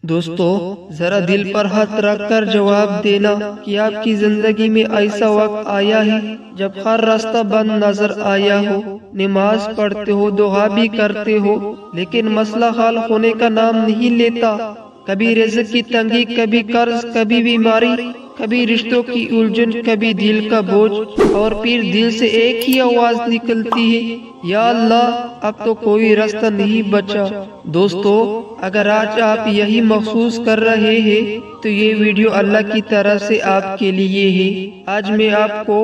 دوستو ذرا دل پر ہاتھ رکھ کر جواب دینا کہ آپ کی زندگی میں ایسا وقت آیا ہے جب ہر راستہ بند نظر آیا ہو، نماز پڑھتے ہو، دعا بھی کرتے ہو، لیکن مسئلہ حل ہونے کا نام نہیں لیتا۔ کبھی رزق کی تنگی، کبھی قرض، کبھی بیماری، کبھی رشتوں کی الجھن، کبھی دل کا بوجھ، اور پھر دل سے ایک ہی آواز نکلتی ہے، یا اللہ اب تو کوئی راستہ نہیں بچا۔ دوستو اگر آج آپ یہی محسوس کر رہے ہیں تو یہ ویڈیو اللہ کی طرف سے آپ کے لیے ہے۔ آج میں آپ کو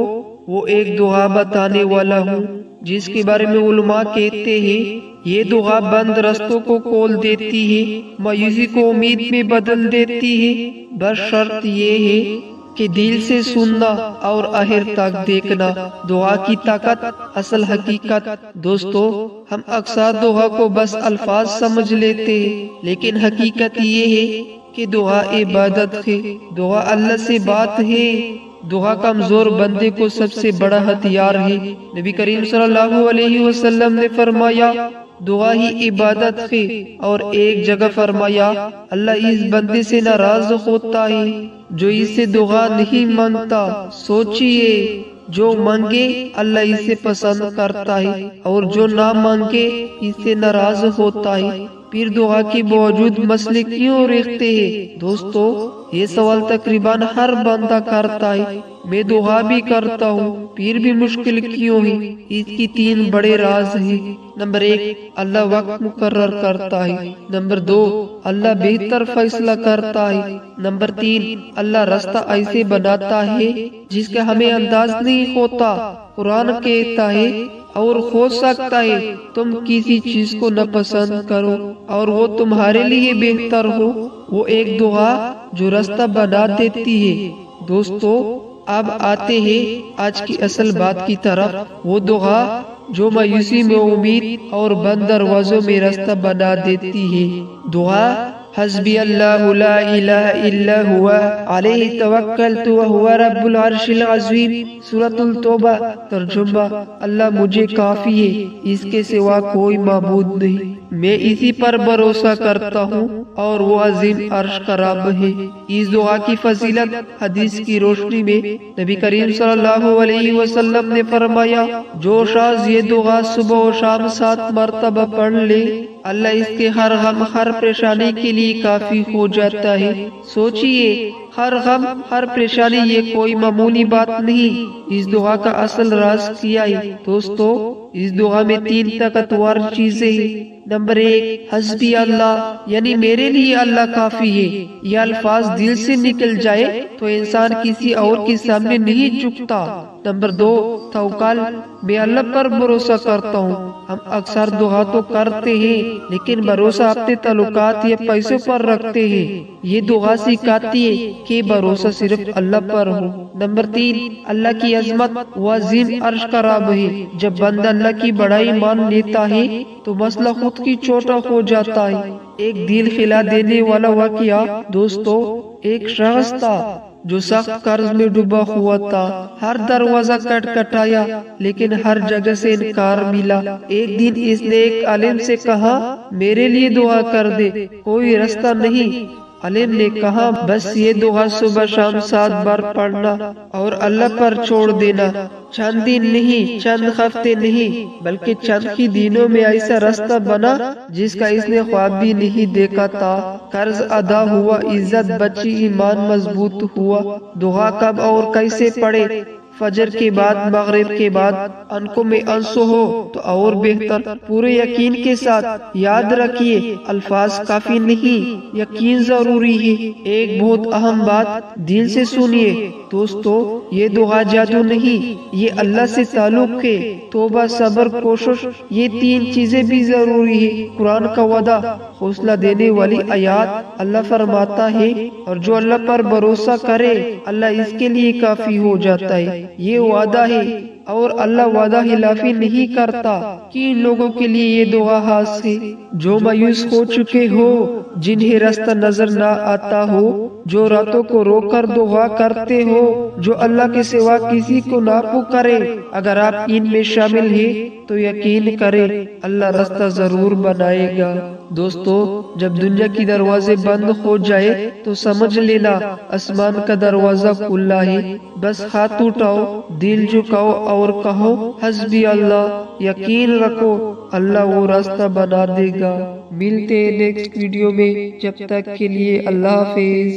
وہ ایک دعا بتانے والا ہوں جس کے بارے میں علماء کہتے ہیں یہ دعا بند رستوں کو کھول دیتی ہے، مایوسی کو امید میں بدل دیتی ہے، بس شرط یہ ہے کہ دل سے سننا اور آخر تک دیکھنا۔ دعا کی طاقت، اصل حقیقت۔ دوستو ہم اکثر دعا کو بس الفاظ سمجھ لیتے ہیں، لیکن حقیقت یہ ہے کہ دعا عبادت ہے، دعا اللہ سے بات ہے۔ دعا کمزور بندے کو سب سے بڑا ہتھیار ہے۔ نبی کریم صلی اللہ علیہ وسلم نے فرمایا دعا ہی عبادت ہے، اور ایک جگہ فرمایا اللہ اس بندے سے ناراض ہوتا ہے جو اس سے دعا نہیں مانگتا۔ سوچئے جو مانگے اللہ اسے پسند کرتا ہے، اور جو نہ مانگے اس سے ناراض ہوتا ہے۔ پھر دعا کے باوجود مسئلے کیوں رہتے ہیں؟ دوستو یہ سوال تقریباً ہر بندہ کرتا ہے، میں دعا بھی کرتا ہوں پھر بھی مشکل کیوں ہے؟ اس کی 3 بڑے راز ہیں۔ نمبر 1 اللہ وقت مقرر کرتا ہے۔ نمبر 2 اللہ بہتر فیصلہ کرتا ہے۔ نمبر 3 اللہ راستہ ایسے بناتا ہے جس کا ہمیں انداز نہیں ہوتا۔ قرآن کہتا ہے اور ہو سکتا ہے تم کسی چیز کو ناپسند کرو اور وہ تمہارے لیے بہتر ہو۔ وہ ایک دعا جو راستہ بنا دیتی ہے۔ دوستو اب آتے ہیں آج کی اصل بات کی طرف، وہ دعا جو مایوسی میں امید اور بند دروازوں میں راستہ بنا دیتی ہے۔ دعا حسبی اللہ لا الہ الا ہوا علیہ توکلت وہو رب العرش العظیم، سورۃ التوبہ۔ ترجمہ اللہ مجھے کافی ہے، اس کے سوا کوئی معبود نہیں، میں اسی پر بھروسہ کرتا ہوں اور وہ عظیم عرش کا رب ہے۔ اس دعا کی فضیلت حدیث کی روشنی میں نبی کریم صلی اللہ علیہ وسلم نے فرمایا جو شخص یہ دعا صبح و شام 7 مرتبہ پڑھ لے اللہ اس کے ہر غم، ہر پریشانی کے لیے کافی ہو جاتا ہے۔ سوچئے ہر غم، ہر پریشانی یہ کوئی معمولی بات نہیں۔ اس دعا کا اصل راز کیا ہے؟ دوستو اس دعا میں 3 طاقتور چیزیں ہیں۔ نمبر 1 حسبی اللہ، یعنی میرے لیے اللہ کافی ہے۔ یہ الفاظ دل سے نکل جائے تو انسان کسی اور کے سامنے نہیں جھکتا۔ نمبر 2 توکل، میں اللہ پر بھروسہ کرتا ہوں۔ ہم اکثر دعا تو کرتے ہیں لیکن بھروسہ اپنے تعلقات یا پیسوں پر رکھتے ہیں۔ یہ دعا سکھاتی ہے کہ بھروسہ صرف اللہ پر ہو۔ نمبر 3 اللہ کی عظمت، وہ عظیم عرش کا رب ہے۔ جب بندہ اللہ کی بڑائی مان لیتا ہے تو مسئلہ خود کی چھوٹا ہو جاتا ہے۔ ایک دل ہلا دینے والا واقعہ۔ دوستو ایک شخص تھا جو سخت قرض میں ڈوبا ہوا تھا، ہر دروازہ کھٹکھٹایا لیکن ہر جگہ سے انکار ملا۔ ایک دن اس نے ایک عالم سے کہا میرے لیے دعا کر دے، کوئی راستہ نہیں۔ عالم نے کہا بس یہ دعا صبح شام 7 بار پڑھنا اور اللہ پر چھوڑ دینا۔ چند دن نہیں، چند ہفتے نہیں، بلکہ چند ہی دنوں میں ایسا راستہ بنا جس کا اس نے خواب بھی نہیں دیکھا تھا۔ قرض ادا ہوا، عزت بچی، ایمان مضبوط ہوا۔ دعا کب اور کیسے پڑھے؟ فجر کے بعد، مغرب کے بعد، آنکھوں میں آنسو ہو تو اور بہتر۔ پورے یقین کے ساتھ یاد رکھیے الفاظ کافی نہیں، یقین ضروری ہے۔ ایک بہت اہم بات دل سے سنیے دوستو، یہ دعا جادو نہیں، یہ اللہ سے تعلق ہے۔ توبہ، صبر، کوشش، یہ 3 چیزیں بھی ضروری ہے۔ قرآن کا وعدہ، حوصلہ دینے والی آیات، اللہ فرماتا ہے اور جو اللہ پر بھروسہ کرے اللہ اس کے لیے کافی ہو جاتا ہے۔ یہ وعدہ ہے اور اللہ وعدہ خلافی نہیں کرتا۔ کن لوگوں کے لیے یہ دعا خاص ہے؟ جو مایوس ہو چکے ہو، جنہیں راستہ نظر نہ آتا ہو، جو راتوں کو رو کر دعا کرتے ہو، جو اللہ کے سوا کسی کو نہ پکارے، اگر آپ ان میں شامل ہیں تو یقین کریں اللہ راستہ ضرور بنائے گا۔ دوستو، جب دنیا کی دروازے بند ہو جائے تو سمجھ لینا آسمان کا دروازہ کھلا ہے۔ بس ہاتھ اٹھاؤ، دل جھکاؤ اور کہو حسبی اللہ۔ یقین رکھو اللہ وہ راستہ بنا دے گا۔ ملتے ہیں نیکسٹ ویڈیو میں، جب تک کے لیے اللہ حافظ۔